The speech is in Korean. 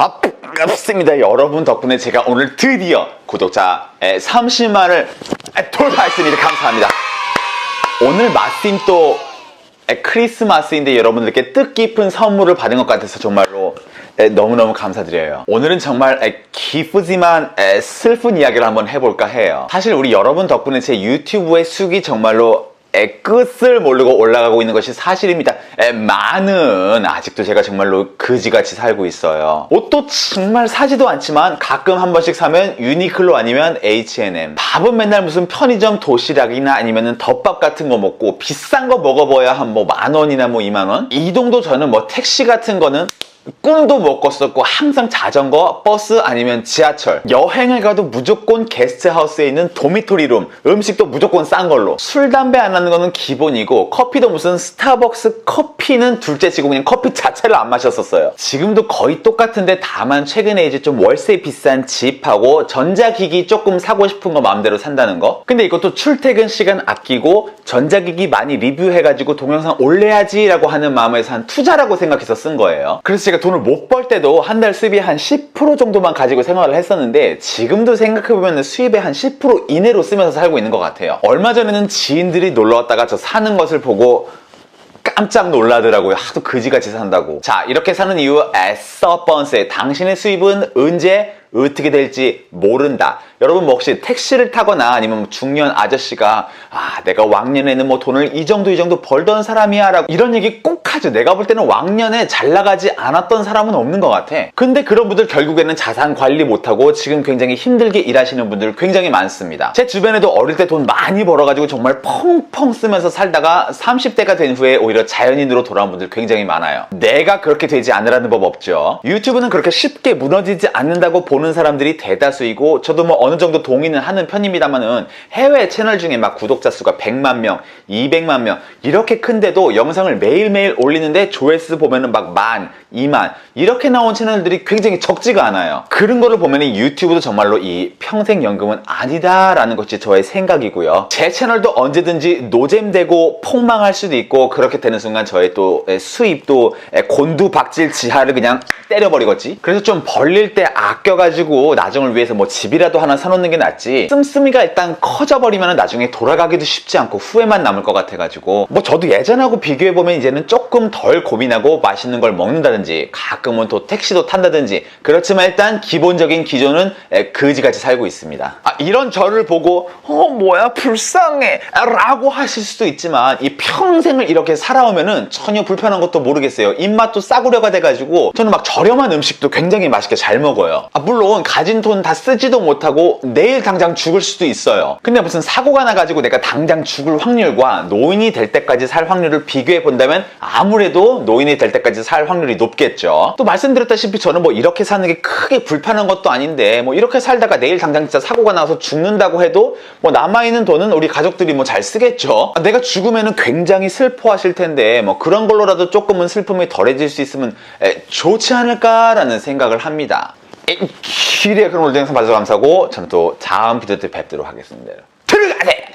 반갑습니다. 여러분 덕분에 제가 오늘 드디어 구독자 30만을 돌파했습니다. 감사합니다. 오늘 마침 또 크리스마스인데 여러분들께 뜻깊은 선물을 받은 것 같아서 정말로 너무너무 감사드려요. 오늘은 정말 기쁘지만 슬픈 이야기를 한번 해볼까 해요. 사실 우리 여러분 덕분에 제 유튜브의 수익이 정말로 끝을 모르고 올라가고 있는 것이 사실입니다. 아직도 제가 정말로 그지같이 살고 있어요. 옷도 정말 사지도 않지만 가끔 한 번씩 사면 유니클로 아니면 H&M. 밥은 맨날 무슨 편의점 도시락이나 아니면 덮밥 같은 거 먹고 비싼 거 먹어봐야 한 뭐 10,000원이나 뭐 20,000원? 이동도 저는 뭐 택시 같은 거는 꿈도 못 꿨었고 항상 자전거, 버스 아니면 지하철. 여행을 가도 무조건 게스트하우스에 있는 도미토리룸. 음식도 무조건 싼 걸로. 술, 담배 안 하는 거는 기본이고 커피도 무슨 스타벅스 커피는 둘째치고 그냥 커피 자체를 안 마셨었어요. 지금도 거의 똑같은데 다만 최근에 이제 좀 월세 비싼 집하고 전자기기 조금 사고 싶은 거 마음대로 산다는 거. 근데 이것도 출퇴근 시간 아끼고 전자기기 많이 리뷰해가지고 동영상 올려야지 라고 하는 마음에서 한 투자라고 생각해서 쓴 거예요. 그래서 제가 돈을 못 벌 때도 한 달 수입이 한 10% 정도만 가지고 생활을 했었는데 지금도 생각해보면 수입의 한 10% 이내로 쓰면서 살고 있는 것 같아요. 얼마 전에는 지인들이 놀러 왔다가 저 사는 것을 보고 깜짝 놀라더라고요. 하도 그지같이 산다고. 자, 이렇게 사는 이유 첫 번째, 당신의 수입은 언제 어떻게 될지 모른다. 여러분 뭐 혹시 택시를 타거나 아니면 중년 아저씨가 내가 왕년에는 뭐 돈을 이 정도 벌던 사람이야 라고 이런 얘기 꼭 하죠. 내가 볼 때는 왕년에 잘 나가지 않았던 사람은 없는 것 같아. 근데 그런 분들 결국에는 자산 관리 못하고 지금 굉장히 힘들게 일하시는 분들 굉장히 많습니다. 제 주변에도 어릴 때 돈 많이 벌어가지고 정말 펑펑 쓰면서 살다가 30대가 된 후에 오히려 자연인으로 돌아온 분들 굉장히 많아요. 내가 그렇게 되지 않으라는 법 없죠. 유튜브는 그렇게 쉽게 무너지지 않는다고 보는 사람들이 대다수이고 저도 뭐 어느 정도 동의는 하는 편입니다만은 해외 채널 중에 막 구독자 수가 100만 명, 200만 명 이렇게 큰데도 영상을 매일매일 올리는데 조회수 보면은 막 10,000, 20,000 이렇게 나온 채널들이 굉장히 적지가 않아요. 그런 거를 보면은 유튜브도 정말로 이 평생연금은 아니다라는 것이 저의 생각이고요. 제 채널도 언제든지 노잼되고 폭망할 수도 있고 그렇게 되는 순간 저의 또 수입도 곤두박질 지하를 그냥 때려버리겠지. 그래서 좀 벌릴 때 아껴가지고 나중을 위해서 뭐 집이라도 하나 사놓는 게 낫지 씀씀이가 일단 커져버리면 나중에 돌아가기도 쉽지 않고 후회만 남을 것 같아가지고 뭐 저도 예전하고 비교해보면 이제는 조금 덜 고민하고 맛있는 걸 먹는다든지 가끔은 또 택시도 탄다든지 그렇지만 일단 기본적인 기존은 그지같이 살고 있습니다. 이런 저를 보고 뭐야 불쌍해 라고 하실 수도 있지만 이 평생을 이렇게 살아오면은 전혀 불편한 것도 모르겠어요. 입맛도 싸구려가 돼가지고 저는 막 저렴한 음식도 굉장히 맛있게 잘 먹어요. 물론 가진 돈 다 쓰지도 못하고 내일 당장 죽을 수도 있어요. 근데 무슨 사고가 나가지고 내가 당장 죽을 확률과 노인이 될 때까지 살 확률을 비교해 본다면 아무래도 노인이 될 때까지 살 확률이 높겠죠. 또 말씀드렸다시피 저는 뭐 이렇게 사는 게 크게 불편한 것도 아닌데 뭐 이렇게 살다가 내일 당장 진짜 사고가 나서 죽는다고 해도 뭐 남아있는 돈은 우리 가족들이 뭐 잘 쓰겠죠. 내가 죽으면은 굉장히 슬퍼하실 텐데 뭐 그런 걸로라도 조금은 슬픔이 덜해질 수 있으면 좋지 않을까라는 생각을 합니다. 그럼 오늘 영상 봐주셔서 감사하고 저는 또 다음 비디오 때 뵙도록 하겠습니다.